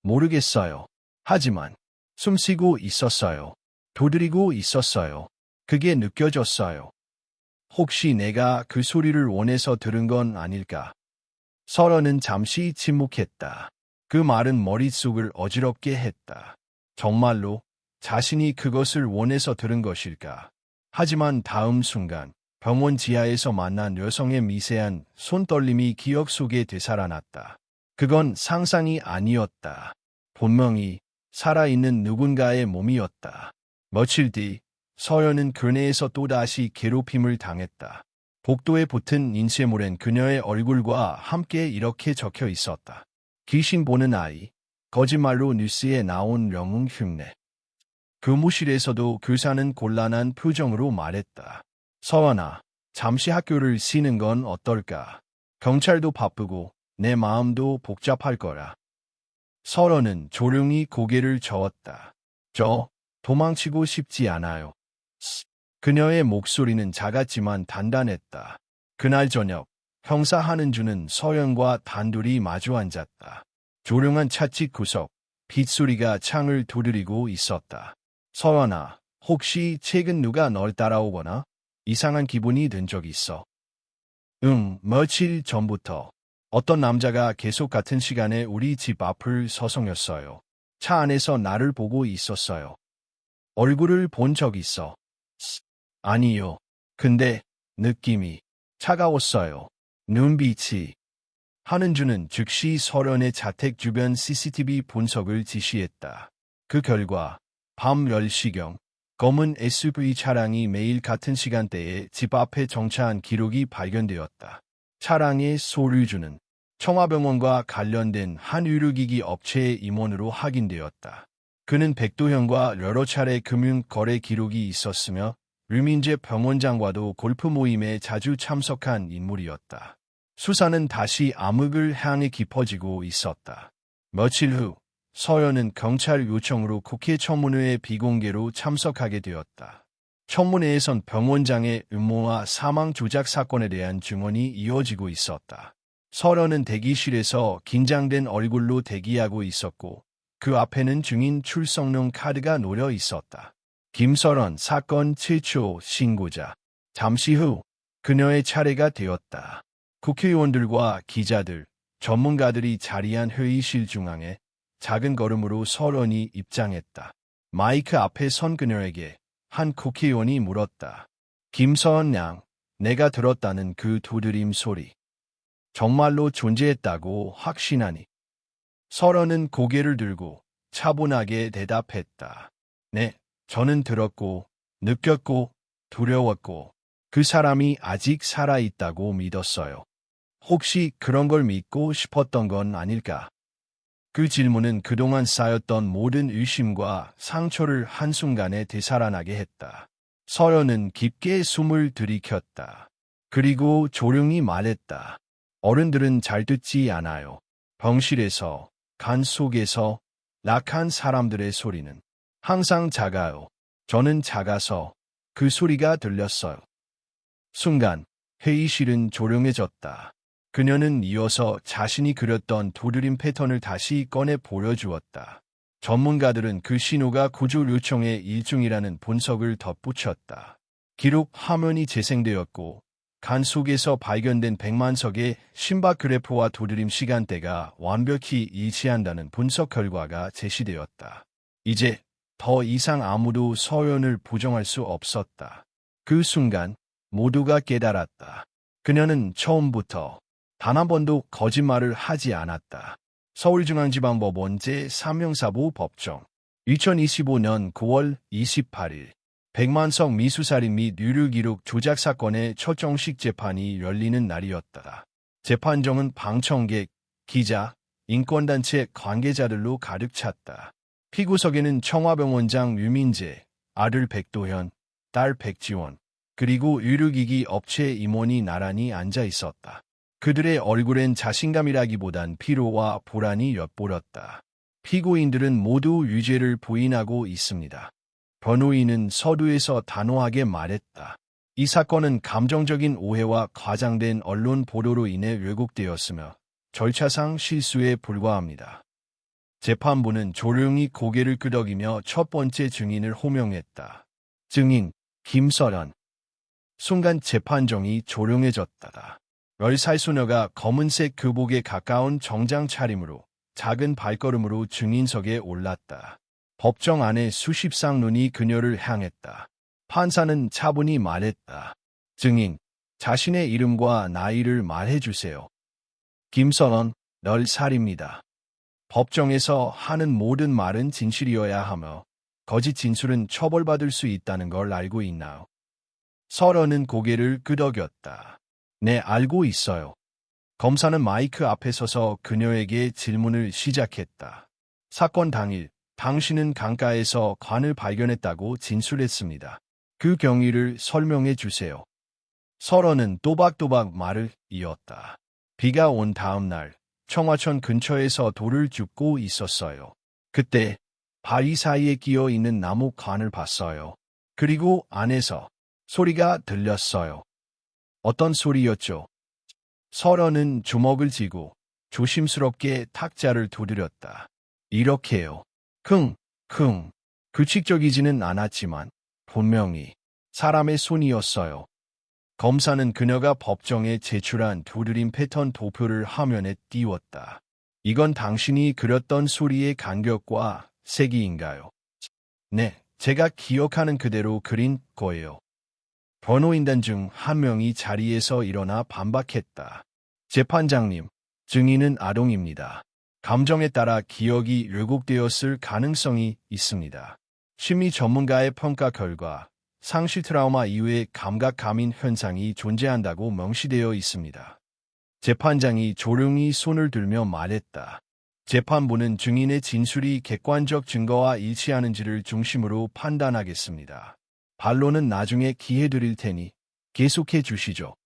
모르겠어요. 하지만 숨쉬고 있었어요. 도드리고 있었어요. 그게 느껴졌어요. 혹시 내가 그 소리를 원해서 들은 건 아닐까? 서연은 잠시 침묵했다. 그 말은 머릿속을 어지럽게 했다. 정말로 자신이 그것을 원해서 들은 것일까? 하지만 다음 순간 병원 지하에서 만난 여성의 미세한 손떨림이 기억 속에 되살아났다. 그건 상상이 아니었다. 분명히 살아있는 누군가의 몸이었다. 며칠 뒤 서연은 그네에서 또다시 괴롭힘을 당했다. 복도에 붙은 인쇄물엔 그녀의 얼굴과 함께 이렇게 적혀 있었다. 귀신 보는 아이, 거짓말로 뉴스에 나온 영웅 흉내. 교무실에서도 교사는 곤란한 표정으로 말했다. 서연아, 잠시 학교를 쉬는 건 어떨까? 경찰도 바쁘고 내 마음도 복잡할 거라. 서연은 조용히 고개를 저었다. 저 도망치고 싶지 않아요. 그녀의 목소리는 작았지만 단단했다. 그날 저녁 형사 한은주는 서연과 단둘이 마주 앉았다. 조용한 찻집 구석, 빗소리가 창을 두드리고 있었다. 서연아, 혹시 최근 누가 널 따라오거나 이상한 기분이 든 적 있어? 응, 며칠 전부터 어떤 남자가 계속 같은 시간에 우리 집 앞을 서성였어요. 차 안에서 나를 보고 있었어요. 얼굴을 본 적 있어? 아니요. 근데 느낌이 차가웠어요. 눈빛이. 한은주는 즉시 서연의 자택 주변 CCTV 분석을 지시했다. 그 결과 밤 10시경 검은 SUV 차량이 매일 같은 시간대에 집 앞에 정차한 기록이 발견되었다. 차량의 소유주는 청와병원과 관련된 한 의료기기 업체의 임원으로 확인되었다. 그는 백도현과 여러 차례 금융 거래 기록이 있었으며 유민재 병원장과도 골프 모임에 자주 참석한 인물이었다. 수사는 다시 암흑을 향해 깊어지고 있었다. 며칠 후 서연은 경찰 요청으로 국회 청문회에 비공개로 참석하게 되었다. 청문회에선 병원장의 음모와 사망 조작 사건에 대한 증언이 이어지고 있었다. 서연은 대기실에서 긴장된 얼굴로 대기하고 있었고 그 앞에는 증인 출석용 카드가 놓여 있었다. 김서연 사건 최초 신고자. 잠시 후 그녀의 차례가 되었다. 국회의원들과 기자들, 전문가들이 자리한 회의실 중앙에 작은 걸음으로 서련이 입장했다. 마이크 앞에 선 그녀에게 한 국회의원이 물었다. 김서연 양, 내가 들었다는 그 두드림 소리. 정말로 존재했다고 확신하니? 서련은 고개를 들고 차분하게 대답했다. 네, 저는 들었고, 느꼈고, 두려웠고, 그 사람이 아직 살아있다고 믿었어요. 혹시 그런 걸 믿고 싶었던 건 아닐까? 그 질문은 그동안 쌓였던 모든 의심과 상처를 한순간에 되살아나게 했다. 서련은 깊게 숨을 들이켰다. 그리고 조용히 말했다. 어른들은 잘 듣지 않아요. 병실에서, 간 속에서, 낙한 사람들의 소리는 항상 작아요. 저는 작아서 그 소리가 들렸어요. 순간 회의실은 조용해졌다. 그녀는 이어서 자신이 그렸던 두드림 패턴을 다시 꺼내 보여주었다. 전문가들은 그 신호가 구조 요청의 일종이라는 분석을 덧붙였다. 기록 화면이 재생되었고 간 속에서 발견된 100만석의 심박 그래프와 두드림 시간대가 완벽히 일치한다는 분석 결과가 제시되었다. 이제 더 이상 아무도 서연을 부정할 수 없었다. 그 순간 모두가 깨달았다. 그녀는 처음부터 단 한 번도 거짓말을 하지 않았다. 서울중앙지방법원 제3형사부 법정 2025년 9월 28일 100만석 미수살인 및 유류기록 조작 사건의 첫 정식 재판이 열리는 날이었다. 재판정은 방청객, 기자, 인권단체 관계자들로 가득 찼다. 피고석에는 청와병원장 유민재, 아들 백도현, 딸 백지원, 그리고 의료기기 업체 임원이 나란히 앉아 있었다. 그들의 얼굴엔 자신감이라기보단 피로와 불안이 엿보였다. 피고인들은 모두 유죄를 부인하고 있습니다. 변호인은 서두에서 단호하게 말했다. 이 사건은 감정적인 오해와 과장된 언론 보도로 인해 왜곡되었으며 절차상 실수에 불과합니다. 재판부는 조용히 고개를 끄덕이며 첫 번째 증인을 호명했다. 증인 김서연. 순간 재판정이 조용해졌다. 10살 소녀가 검은색 교복에 가까운 정장 차림으로 작은 발걸음으로 증인석에 올랐다. 법정 안에 수십 쌍눈이 그녀를 향했다. 판사는 차분히 말했다. 증인, 자신의 이름과 나이를 말해주세요. 김서연, 10살입니다. 법정에서 하는 모든 말은 진실이어야 하며 거짓 진술은 처벌받을 수 있다는 걸 알고 있나요? 서련은 고개를 끄덕였다. 네, 알고 있어요. 검사는 마이크 앞에 서서 그녀에게 질문을 시작했다. 사건 당일, 당신은 강가에서 관을 발견했다고 진술했습니다. 그 경위를 설명해 주세요. 서련은 또박또박 말을 이었다. 비가 온 다음 날, 청화천 근처에서 돌을 줍고 있었어요. 그때 바위 사이에 끼어 있는 나무 관을 봤어요. 그리고 안에서 소리가 들렸어요. 어떤 소리였죠? 서련은 주먹을 쥐고 조심스럽게 탁자를 두드렸다. 이렇게요. 킁. 규칙적이지는 않았지만 분명히 사람의 손이었어요. 검사는 그녀가 법정에 제출한 두드림 패턴 도표를 화면에 띄웠다. 이건 당신이 그렸던 소리의 간격과 세기인가요? 네, 제가 기억하는 그대로 그린 거예요. 변호인단 중 한 명이 자리에서 일어나 반박했다. 재판장님, 증인은 아동입니다. 감정에 따라 기억이 왜곡되었을 가능성이 있습니다. 심리 전문가의 평가 결과 상실 트라우마 이후의 감각 감인 현상이 존재한다고 명시되어 있습니다. 재판장이 조용히 손을 들며 말했다. 재판부는 증인의 진술이 객관적 증거와 일치하는지를 중심으로 판단하겠습니다. 반론은 나중에 기회 드릴 테니 계속해 주시죠.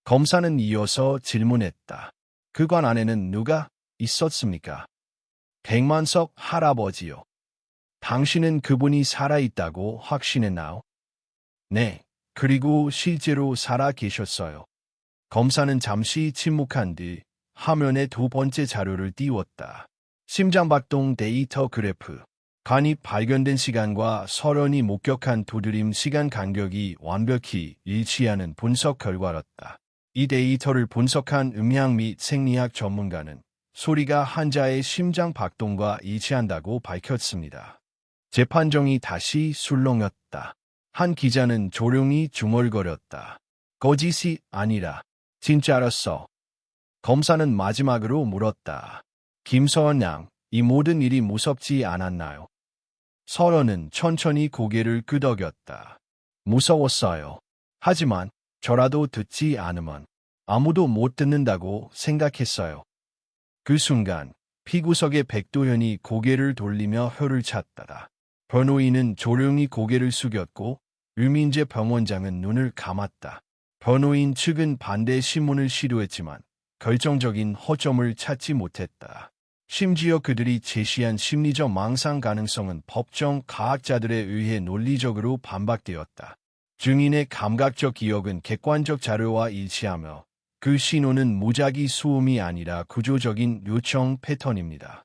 검사는 이어서 질문했다. 그 관 안에는 누가 있었습니까? 백만석 할아버지요. 당신은 그분이 살아있다고 확신했나요? 네, 그리고 실제로 살아 계셨어요. 검사는 잠시 침묵한 뒤 화면에 두 번째 자료를 띄웠다. 심장박동 데이터 그래프. 간이 발견된 시간과 서련이 목격한 두드림 시간 간격이 완벽히 일치하는 분석 결과였다. 이 데이터를 분석한 음향 및 생리학 전문가는 소리가 환자의 심장 박동과 일치한다고 밝혔습니다. 재판정이 다시 술렁였다. 한 기자는 조용히 중얼거렸다. 거짓이 아니라 진짜였어. 검사는 마지막으로 물었다. 김서원 양, 이 모든 일이 무섭지 않았나요? 서른은 천천히 고개를 끄덕였다. 무서웠어요. 하지만 저라도 듣지 않으면 아무도 못 듣는다고 생각했어요. 그 순간 피구석의 백도현이 고개를 돌리며 혀를 찼다. 변호인은 조용히 고개를 숙였고 유민재 병원장은 눈을 감았다. 변호인 측은 반대 신문을 시도했지만 결정적인 허점을 찾지 못했다. 심지어 그들이 제시한 심리적 망상 가능성은 법정 과학자들에 의해 논리적으로 반박되었다. 증인의 감각적 기억은 객관적 자료와 일치하며 그 신호는 무작위 소음이 아니라 구조적인 요청 패턴입니다.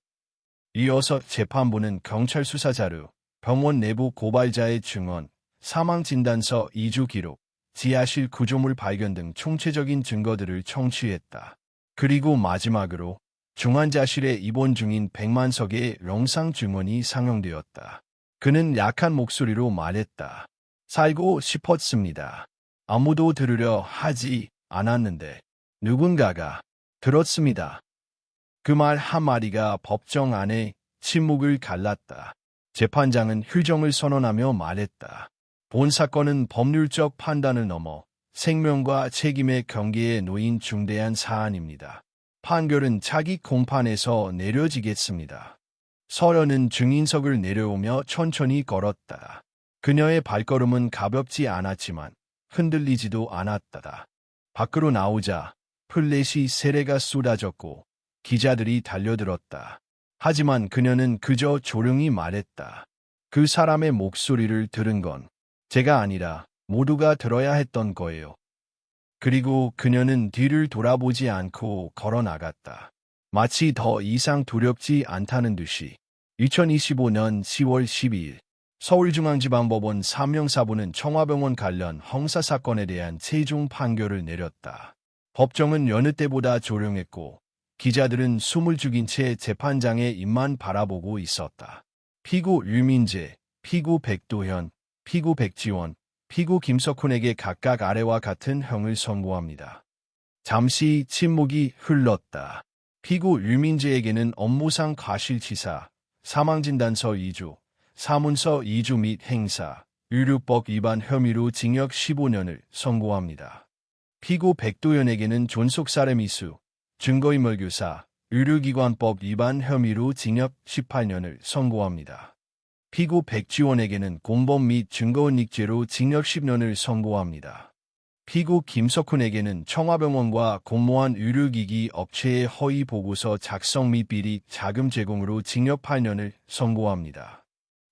이어서 재판부는 경찰 수사 자료, 병원 내부 고발자의 증언, 사망진단서 2주 기록, 지하실 구조물 발견 등 총체적인 증거들을 청취했다. 그리고 마지막으로 중환자실에 입원 중인 백만석의 영상 증언이 상영되었다. 그는 약한 목소리로 말했다. 살고 싶었습니다. 아무도 들으려 하지 않았는데 누군가가 들었습니다. 그 말 한마디가 법정 안에 침묵을 갈랐다. 재판장은 휴정을 선언하며 말했다. 본 사건은 법률적 판단을 넘어 생명과 책임의 경계에 놓인 중대한 사안입니다. 판결은 차기 공판에서 내려지겠습니다. 서련은 증인석을 내려오며 천천히 걸었다. 그녀의 발걸음은 가볍지 않았지만 흔들리지도 않았다. 밖으로 나오자 플래시 세례가 쏟아졌고 기자들이 달려들었다. 하지만 그녀는 그저 조용히 말했다. 그 사람의 목소리를 들은 건 제가 아니라 모두가 들어야 했던 거예요. 그리고 그녀는 뒤를 돌아보지 않고 걸어 나갔다. 마치 더 이상 두렵지 않다는 듯이. 2025년 10월 12일 서울중앙지방법원 삼명사부는 청와병원 관련 형사사건에 대한 최종 판결을 내렸다. 법정은 여느 때보다 조용했고 기자들은 숨을 죽인 채 재판장의 입만 바라보고 있었다. 피고 유민재, 피고 백도현, 피고 백지원, 피고 김석훈에게 각각 아래와 같은 형을 선고합니다. 잠시 침묵이 흘렀다. 피고 유민재에게는 업무상 과실치사, 사망진단서 2주, 사문서 2주 및 행사, 의료법 위반 혐의로 징역 15년을 선고합니다. 피고 백도현에게는 존속살해 미수, 증거인멸교사, 의료기관법 위반 혐의로 징역 18년을 선고합니다. 피고 백지원에게는 공범 및 증거은닉죄로 징역 10년을 선고합니다. 피고 김석훈에게는 청와병원과 공모한 의료기기 업체의 허위 보고서 작성 및 비리 자금 제공으로 징역 8년을 선고합니다.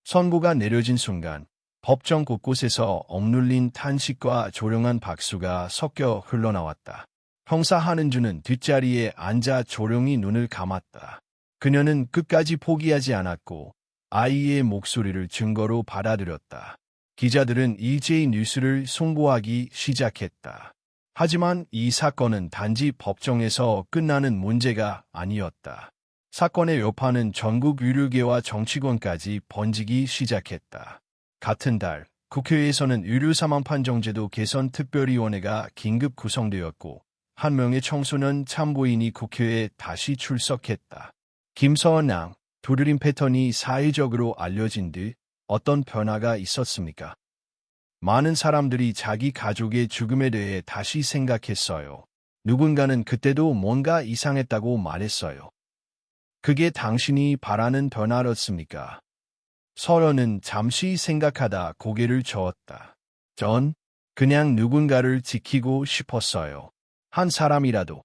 선고가 내려진 순간 법정 곳곳에서 억눌린 탄식과 조용한 박수가 섞여 흘러나왔다. 형사 한은주는 뒷자리에 앉아 조용히 눈을 감았다. 그녀는 끝까지 포기하지 않았고 아이의 목소리를 증거로 받아들였다. 기자들은 EJ 뉴스를 송고하기 시작했다. 하지만 이 사건은 단지 법정에서 끝나는 문제가 아니었다. 사건의 여파는 전국 의료계와 정치권까지 번지기 시작했다. 같은 달 국회에서는 의료사망판정제도 개선 특별위원회가 긴급 구성되었고 한 명의 청소년 참고인이 국회에 다시 출석했다. 김서원 양, 도르림 패턴이 사회적으로 알려진 뒤 어떤 변화가 있었습니까? 많은 사람들이 자기 가족의 죽음에 대해 다시 생각했어요. 누군가는 그때도 뭔가 이상했다고 말했어요. 그게 당신이 바라는 변화였습니까? 서련은 잠시 생각하다 고개를 저었다. 전 그냥 누군가를 지키고 싶었어요. 한 사람이라도.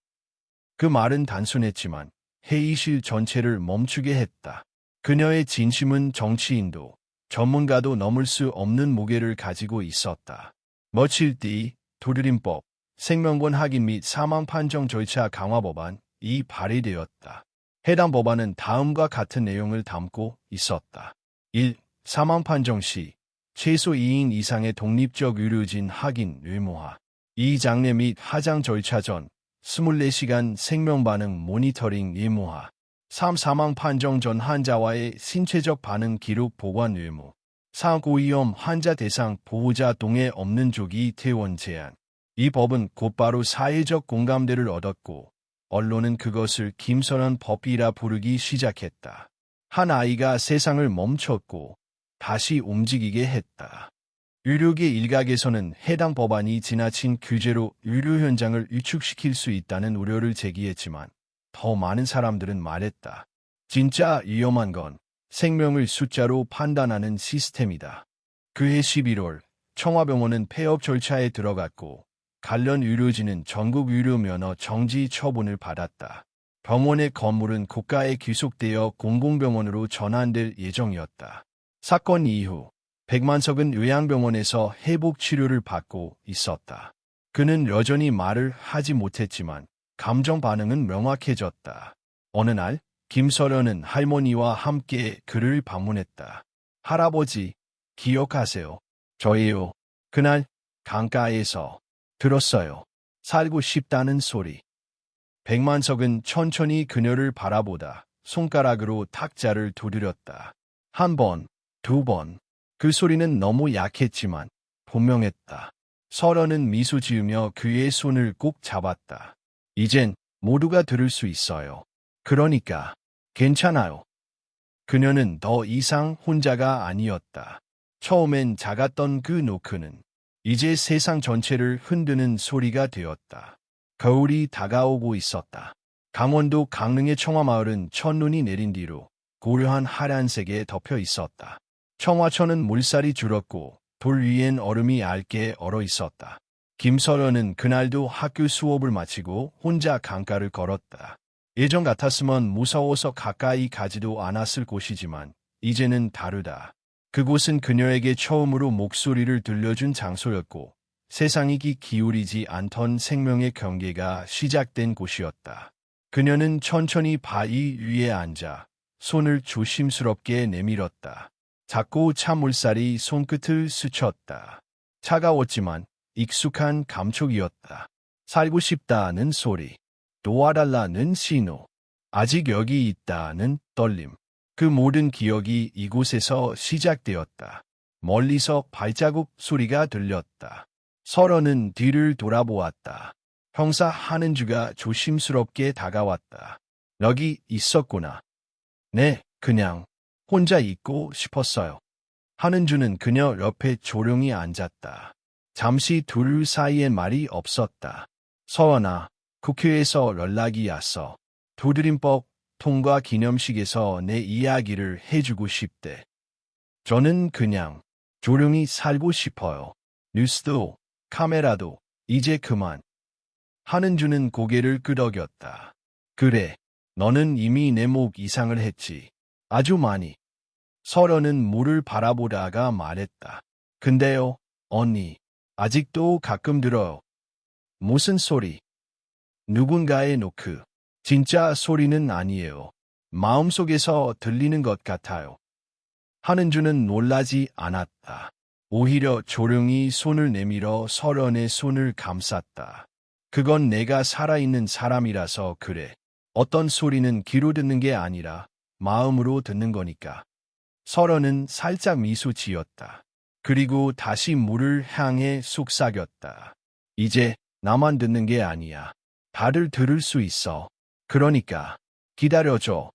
그 말은 단순했지만 회의실 전체를 멈추게 했다. 그녀의 진심은 정치인도 전문가도 넘을 수 없는 무게를 가지고 있었다. 며칠 뒤 도르림법, 생명권 확인 및 사망 판정 절차 강화 법안이 발의되었다. 해당 법안은 다음과 같은 내용을 담고 있었다. 1. 사망 판정 시 최소 2인 이상의 독립적 의료진 확인 의무화. 2. 장례 및 화장 절차 전 24시간 생명반응 모니터링 의무화, 3. 사망 판정 전 환자와의 신체적 반응 기록 보관 의무, 4. 고위험 환자 대상 보호자 동의 없는 조기 퇴원 제한. 이 법은 곧바로 사회적 공감대를 얻었고 언론은 그것을 김서련 법이라 부르기 시작했다. 한 아이가 세상을 멈췄고 다시 움직이게 했다. 의료계 일각에서는 해당 법안이 지나친 규제로 의료 현장을 위축시킬 수 있다는 우려를 제기했지만 더 많은 사람들은 말했다. 진짜 위험한 건 생명을 숫자로 판단하는 시스템이다. 그해 11월 청와병원은 폐업 절차에 들어갔고 관련 의료진은 전국 의료 면허 정지 처분을 받았다. 병원의 건물은 국가에 귀속되어 공공병원으로 전환될 예정이었다. 사건 이후 백만석은 요양병원에서 회복 치료를 받고 있었다. 그는 여전히 말을 하지 못했지만 감정 반응은 명확해졌다. 어느 날 김서련은 할머니와 함께 그를 방문했다. 할아버지, 기억하세요? 저예요. 그날 강가에서 들었어요. 살고 싶다는 소리. 백만석은 천천히 그녀를 바라보다 손가락으로 탁자를 두드렸다. 한 번, 두 번. 그 소리는 너무 약했지만 분명했다. 서련은 미소 지으며 그의 손을 꼭 잡았다. 이젠 모두가 들을 수 있어요. 그러니까 괜찮아요. 그녀는 더 이상 혼자가 아니었다. 처음엔 작았던 그 노크는 이제 세상 전체를 흔드는 소리가 되었다. 겨울이 다가오고 있었다. 강원도 강릉의 청화마을은 첫눈이 내린 뒤로 고요한 하얀색에 덮여 있었다. 청화천은 물살이 줄었고 돌 위엔 얼음이 얇게 얼어 있었다. 김서련은 그날도 학교 수업을 마치고 혼자 강가를 걸었다. 예전 같았으면 무서워서 가까이 가지도 않았을 곳이지만 이제는 다르다. 그곳은 그녀에게 처음으로 목소리를 들려준 장소였고 세상이 귀 기울이지 않던 생명의 경계가 시작된 곳이었다. 그녀는 천천히 바위 위에 앉아 손을 조심스럽게 내밀었다. 작고 찬 물살이 손끝을 스쳤다. 차가웠지만 익숙한 감촉이었다. 살고 싶다는 소리, 도와달라는 신호, 아직 여기 있다는 떨림. 그 모든 기억이 이곳에서 시작되었다. 멀리서 발자국 소리가 들렸다. 서련은 뒤를 돌아보았다. 형사 한은주가 조심스럽게 다가왔다. 여기 있었구나. 네, 그냥 혼자 있고 싶었어요. 한은주는 그녀 옆에 조용히 앉았다. 잠시 둘 사이에 말이 없었다. 서원아, 국회에서 연락이 왔어. 도드림법 통과 기념식에서 내 이야기를 해주고 싶대. 저는 그냥 조용히 살고 싶어요. 뉴스도 카메라도 이제 그만. 한은주는 고개를 끄덕였다. 그래, 너는 이미 내 목 이상을 했지. 아주 많이. 서련은 물을 바라보다가 말했다. 근데요, 언니, 아직도 가끔 들어요. 무슨 소리? 누군가의 노크. 진짜 소리는 아니에요. 마음속에서 들리는 것 같아요. 한은주는 놀라지 않았다. 오히려 조용히 손을 내밀어 서련의 손을 감쌌다. 그건 내가 살아있는 사람이라서 그래. 어떤 소리는 귀로 듣는 게 아니라 마음으로 듣는 거니까. 서련은 살짝 미소 지었다. 그리고 다시 물을 향해 속삭였다. 이제 나만 듣는 게 아니야. 다들 들을 수 있어. 그러니까 기다려줘.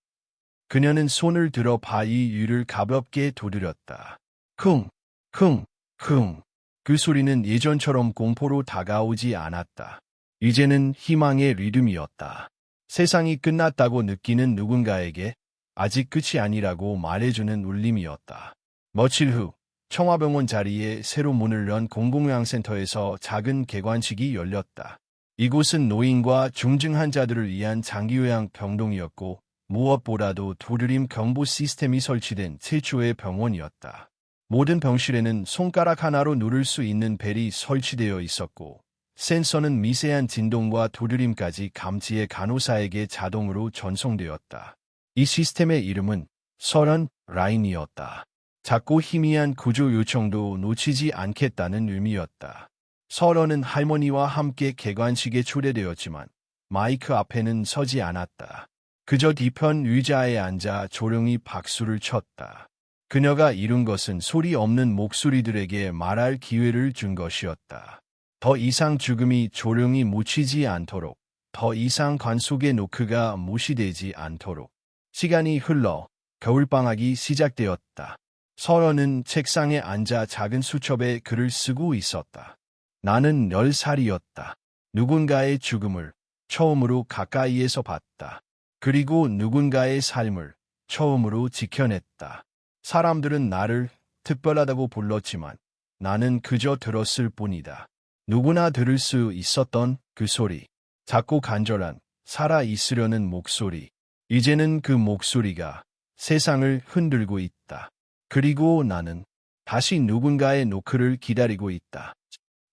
그녀는 손을 들어 바위 위를 가볍게 두드렸다. 쿵, 쿵, 쿵. 그 소리는 예전처럼 공포로 다가오지 않았다. 이제는 희망의 리듬이었다. 세상이 끝났다고 느끼는 누군가에게 아직 끝이 아니라고 말해주는 울림이었다. 며칠 후 청화병원 자리에 새로 문을 연 공공요양센터에서 작은 개관식이 열렸다. 이곳은 노인과 중증 환자들을 위한 장기요양 병동이었고 무엇보다도 도드림 경보 시스템이 설치된 최초의 병원이었다. 모든 병실에는 손가락 하나로 누를 수 있는 벨이 설치되어 있었고 센서는 미세한 진동과 도드림까지 감지해 간호사에게 자동으로 전송되었다. 이 시스템의 이름은 서련 라인이었다. 작고 희미한 구조 요청도 놓치지 않겠다는 의미였다. 서련은 할머니와 함께 개관식에 초대되었지만 마이크 앞에는 서지 않았다. 그저 뒤편 의자에 앉아 조용히 박수를 쳤다. 그녀가 이룬 것은 소리 없는 목소리들에게 말할 기회를 준 것이었다. 더 이상 죽음이 조용히 묻히지 않도록, 더 이상 관 속의 노크가 무시되지 않도록. 시간이 흘러 겨울방학이 시작되었다. 서연은 책상에 앉아 작은 수첩에 글을 쓰고 있었다. 나는 10살이었다. 누군가의 죽음을 처음으로 가까이에서 봤다. 그리고 누군가의 삶을 처음으로 지켜냈다. 사람들은 나를 특별하다고 불렀지만 나는 그저 들었을 뿐이다. 누구나 들을 수 있었던 그 소리. 작고 간절한 살아있으려는 목소리. 이제는 그 목소리가 세상을 흔들고 있다. 그리고 나는 다시 누군가의 노크를 기다리고 있다.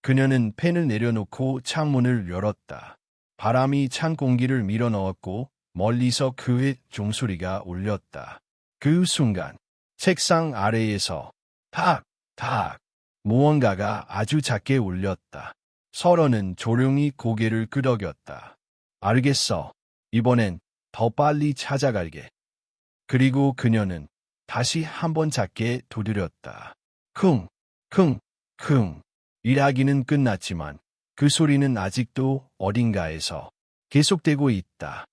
그녀는 펜을 내려놓고 창문을 열었다. 바람이 찬 공기를 밀어넣었고 멀리서 그의 종소리가 울렸다. 그 순간 책상 아래에서 탁, 탁 무언가가 아주 작게 울렸다. 서로는 조용히 고개를 끄덕였다. 알겠어. 이번엔 더 빨리 찾아갈게. 그리고 그녀는 다시 한번 작게 두드렸다. 쿵, 쿵, 쿵. 이야기는 끝났지만 그 소리는 아직도 어딘가에서 계속되고 있다.